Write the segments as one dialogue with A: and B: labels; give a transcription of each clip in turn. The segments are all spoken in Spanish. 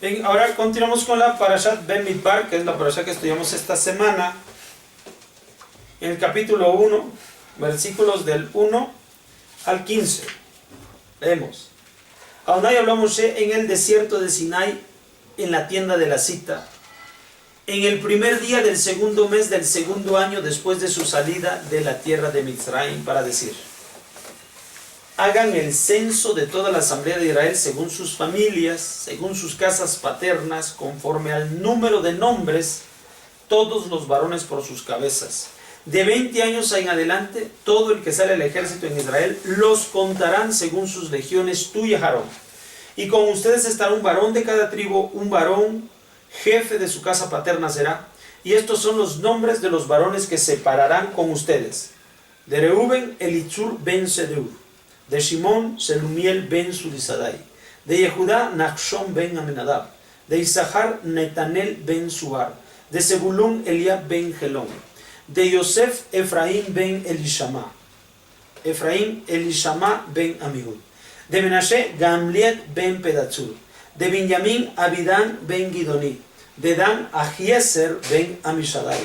A: Bien, ahora continuamos con la Parashat Bamidbar, que es la Parashat que estudiamos esta semana. En el capítulo 1, versículos del 1 al 15. Leemos. Adonai habló a Moshe en el desierto de Sinai, en la tienda de la cita, en el primer día del segundo mes del segundo año después de su salida de la tierra de Mitzrayim, para decir: hagan el censo de toda la asamblea de Israel según sus familias, según sus casas paternas, conforme al número de nombres, todos los varones por sus cabezas. De 20 años en adelante, todo el que sale al ejército en Israel, los contarán según sus legiones, tú y Aarón. Y con ustedes estará un varón de cada tribu, un varón jefe de su casa paterna será. Y estos son los nombres de los varones que se pararán con ustedes. De Reuben, Elitzur ben Sedeur. De Shimón, Selumiel ben Sudisadai. De Yehudá, Nachshon ben Aminadab. De Isahar, Netanel ben Suar. De Zebulún, Eliab ben Gelón. De Yosef, Efraín ben Elishama. Efraín, Elishama ben Amihud. De Menashe, Gamliel ben Pedatzur. De Benjamín, Abidán ben Gidoni. De Dan, Ahieser ben Amishadai.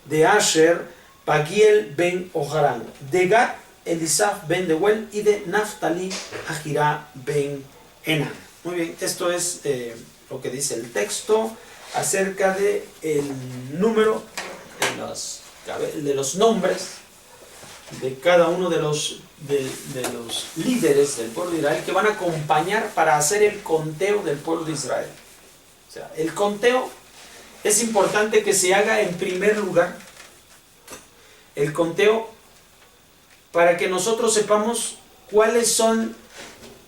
A: De Asher, Pagiel ben Oharán. De Gad, Elisaf ben Deuel. Y de Naftali, Ahirá ben Enan. Muy bien, esto es lo que dice el texto acerca de el número de los nombres de cada uno de los líderes del pueblo de Israel que van a acompañar para hacer el conteo del pueblo de Israel. O sea, el conteo es importante que se haga en primer lugar. El conteo para que nosotros sepamos cuáles son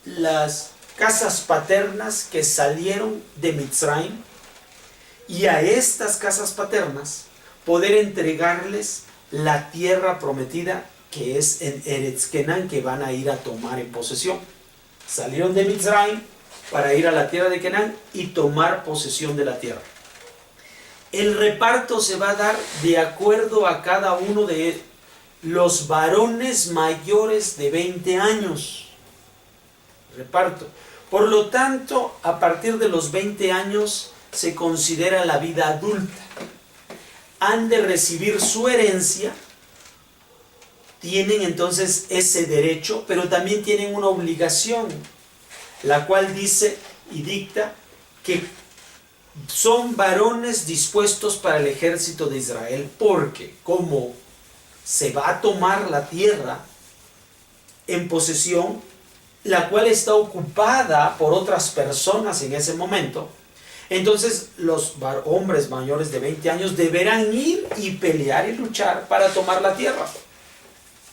A: las casas paternas que salieron de Mitzrayim, y a estas casas paternas poder entregarles la tierra prometida que es en Eretz Kenán, que van a ir a tomar en posesión. Salieron de Mitzrayim para ir a la tierra de Kenán y tomar posesión de la tierra. El reparto se va a dar de acuerdo a cada uno de los varones mayores de 20 años. Reparto. Por lo tanto, a partir de los 20 años se considera la vida adulta. Han de recibir su herencia, tienen entonces ese derecho, pero también tienen una obligación, la cual dice y dicta que son varones dispuestos para el ejército de Israel, porque como se va a tomar la tierra en posesión, la cual está ocupada por otras personas en ese momento, entonces los hombres mayores de 20 años deberán ir y pelear y luchar para tomar la tierra.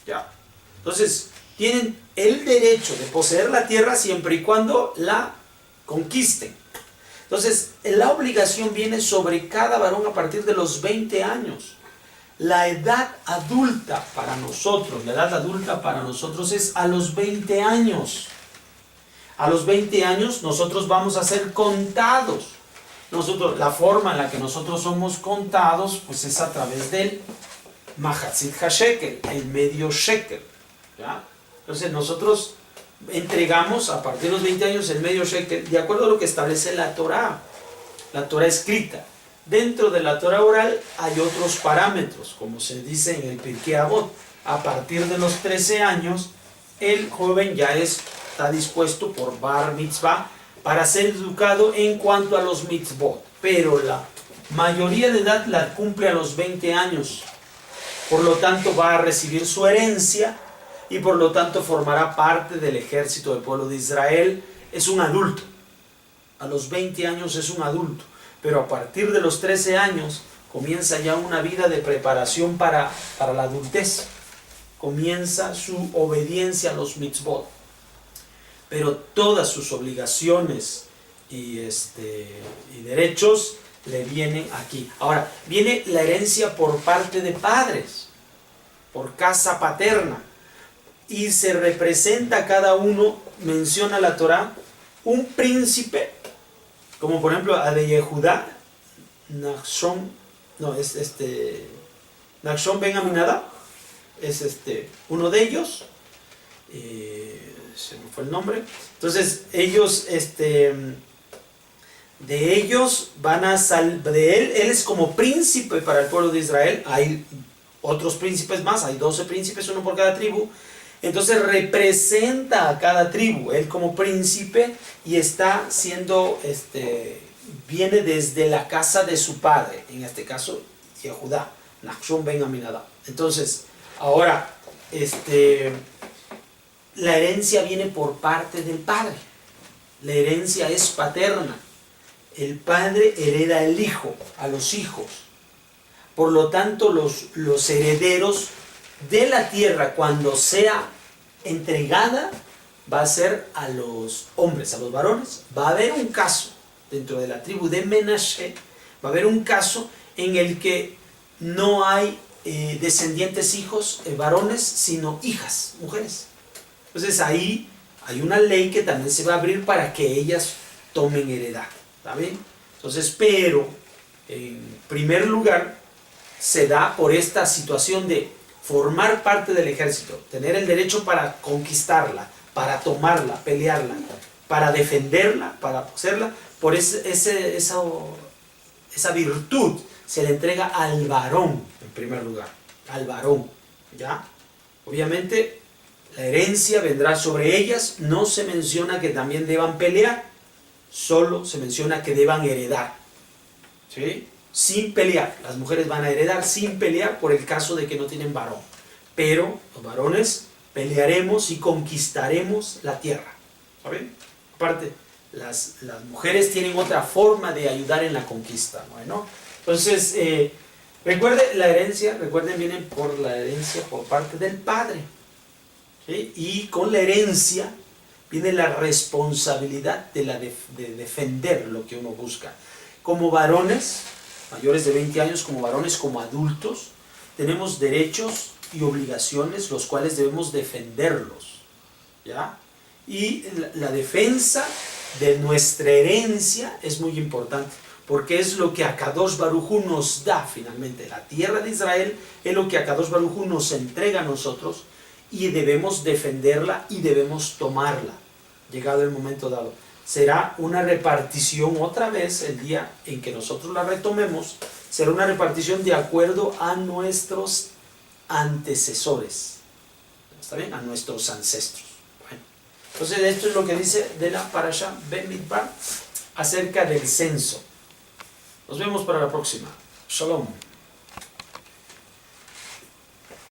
A: ¿Ya? Entonces tienen el derecho de poseer la tierra siempre y cuando la conquisten. Entonces la obligación viene sobre cada varón a partir de los 20 años. La edad adulta para nosotros, es a los 20 años. A los 20 años nosotros vamos a ser contados. La forma en la que nosotros somos contados, pues es a través del Mahatzit HaShekel, el medio shekel. ¿Ya? Entonces nosotros entregamos a partir de los 20 años el medio shekel, de acuerdo a lo que establece la Torah escrita. Dentro de la Torah oral hay otros parámetros, como se dice en el Pirkei Avot. A partir de los 13 años, el joven ya está dispuesto por Bar Mitzvah para ser educado en cuanto a los mitzvot, pero la mayoría de edad la cumple a los 20 años. Por lo tanto va a recibir su herencia y por lo tanto formará parte del ejército del pueblo de Israel. Es un adulto. A los 20 años es un adulto, pero a partir de los 13 años comienza ya una vida de preparación para la adultez. Comienza su obediencia a los mitzvot. Pero todas sus obligaciones y derechos le vienen aquí. Ahora, viene la herencia por parte de padres, por casa paterna, y se representa a cada uno, menciona la Torah, un príncipe, como por ejemplo a de Yehudá, Nachshon ben Aminadab, es uno de ellos, se me fue el nombre. Entonces ellos De ellos van a él es como príncipe para el pueblo de Israel. Hay otros príncipes más, hay 12 príncipes, uno por cada tribu. Entonces representa a cada tribu, él como príncipe, y está siendo, viene desde la casa de su padre, en este caso Yehudá, Nachshon ben Aminadab. Entonces, ahora, la herencia viene por parte del padre, la herencia es paterna, el padre hereda al hijo, a los hijos. Por lo tanto, los herederos de la tierra, cuando sea entregada, va a ser a los hombres, a los varones. Va a haber un caso dentro de la tribu de Menashe, va a haber un caso en el que no hay descendientes hijos varones, sino hijas, mujeres. Entonces ahí hay una ley que también se va a abrir para que ellas tomen heredad. ¿Está bien? Entonces, pero en primer lugar se da por esta situación de formar parte del ejército, tener el derecho para conquistarla, para tomarla, pelearla, para defenderla, para poseerla. Por esa virtud se le entrega al varón en primer lugar, al varón, ¿ya? Obviamente la herencia vendrá sobre ellas, no se menciona que también deban pelear, solo se menciona que deban heredar, ¿sí? Sin pelear, las mujeres van a heredar sin pelear por el caso de que no tienen varón, pero los varones pelearemos y conquistaremos la tierra, ¿saben? Aparte, las mujeres tienen otra forma de ayudar en la conquista, ¿no? Entonces, recuerden, vienen por la herencia por parte del padre, ¿sí? Y con la herencia viene la responsabilidad de defender lo que uno busca. Como varones, mayores de 20 años, como varones, como adultos, tenemos derechos y obligaciones los cuales debemos defenderlos, ¿ya? Y la defensa de nuestra herencia es muy importante, porque es lo que Akadosh Baruj Hu nos da finalmente. La tierra de Israel es lo que Akadosh Baruj Hu nos entrega a nosotros y debemos defenderla y debemos tomarla, llegado el momento dado. Será una repartición otra vez el día en que nosotros la retomemos, será una repartición de acuerdo a nuestros antecesores, ¿está bien? A nuestros ancestros. Bueno, entonces esto es lo que dice de la Parashá Bemidbar acerca del censo. Nos vemos para la próxima. Shalom.